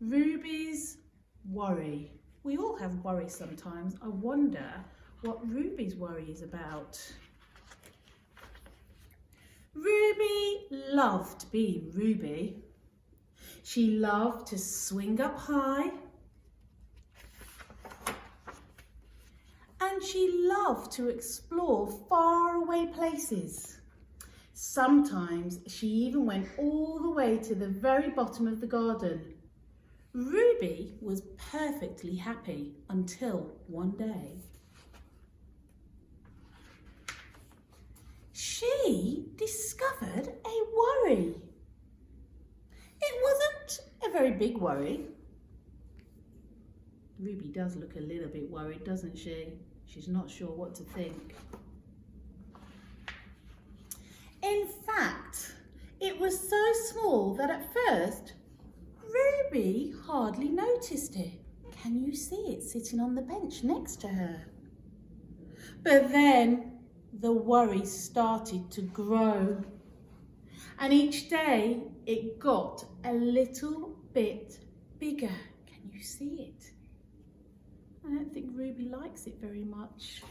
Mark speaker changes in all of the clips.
Speaker 1: Ruby's worry. We all have worry sometimes. I wonder what Ruby's worry is about. Ruby loved being Ruby. She loved to swing up high. And she loved to explore faraway places. Sometimes she even went all the way to the very bottom of the garden. Ruby was perfectly happy until one day. She discovered a worry. It wasn't a very big worry. Ruby does look a little bit worried, doesn't she? She's not sure what to think. In fact, it was so small that at first, Ruby hardly noticed it. Can you see it sitting on the bench next to her? But then the worry started to grow. And each day it got a little bit bigger. Can you see it? I don't think Ruby likes it very much.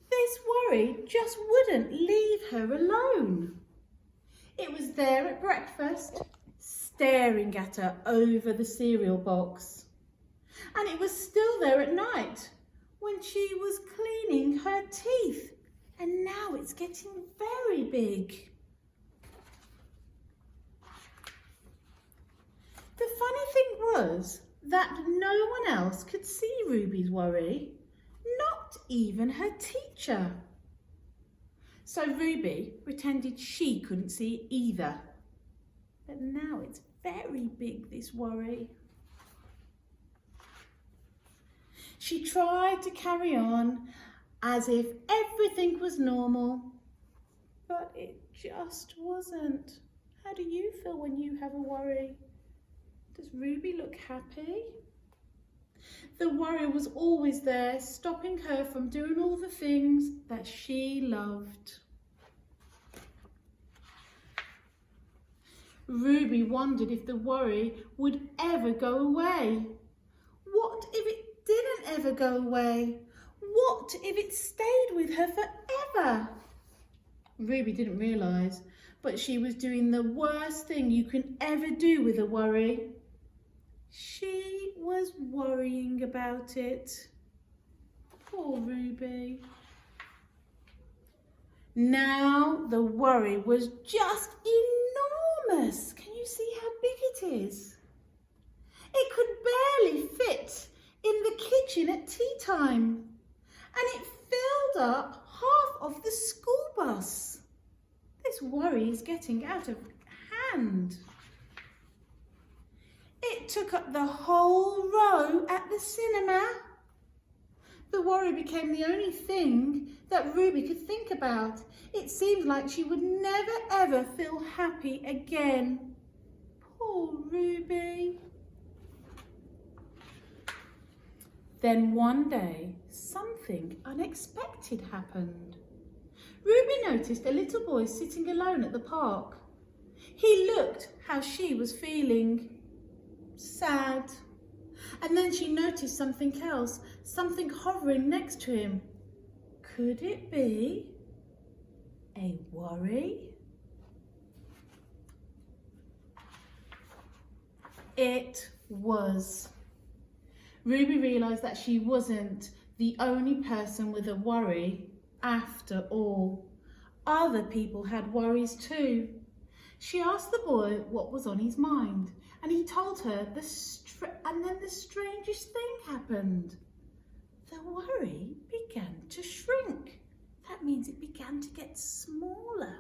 Speaker 1: This worry just wouldn't leave her alone. It was there at breakfast, staring at her over the cereal box. And it was still there at night when she was cleaning her teeth. And now it's getting very big. The funny thing was that no one else could see Ruby's worry, not even her teacher. So Ruby pretended she couldn't see it either. But now it's very big, this worry. She tried to carry on as if everything was normal, but it just wasn't. How do you feel when you have a worry? Does Ruby look happy? The worry was always there, stopping her from doing all the things that she loved. Ruby wondered if the worry would ever go away. What if it didn't ever go away? What if it stayed with her forever? Ruby didn't realise, but she was doing the worst thing you can ever do with a worry. She was worrying about it. Poor Ruby. Now the worry was just enormous. Can you see how big it is? It could barely fit in the kitchen at tea time. And it filled up half of the school bus. This worry is getting out of hand. It took up the whole row at the cinema. The worry became the only thing that Ruby could think about. It seemed like she would never ever feel happy again. Poor Ruby. Then one day, something unexpected happened. Ruby noticed a little boy sitting alone at the park. He looked how she was feeling. Sad. And then she noticed something else, something hovering next to him. Could it be a worry? It was. Ruby realised that she wasn't the only person with a worry after all. Other people had worries too. She asked the boy what was on his mind, and he told her and then the strangest thing happened. The worry began to shrink. That means it began to get smaller.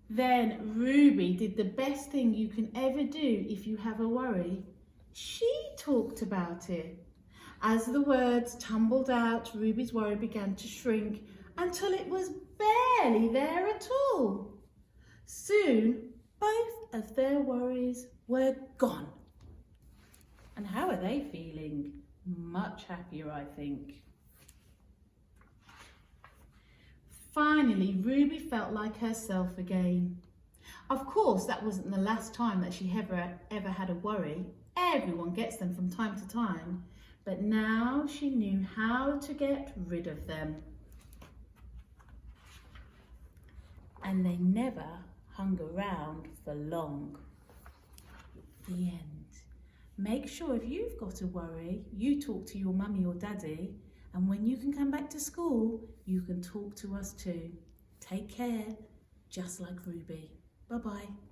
Speaker 1: Then Ruby did the best thing you can ever do if you have a worry. She talked about it. As the words tumbled out, Ruby's worry began to shrink until it was barely there at all. Soon, both of their worries were gone. And how are they feeling? Much happier, I think. Finally, Ruby felt like herself again. Of course, that wasn't the last time that she ever had a worry. Everyone gets them from time to time, but now she knew how to get rid of them. And they never hung around for long. The end. Make sure if you've got a worry, you talk to your mummy or daddy, and when you can come back to school, you can talk to us too. Take care, just like Ruby. Bye-bye.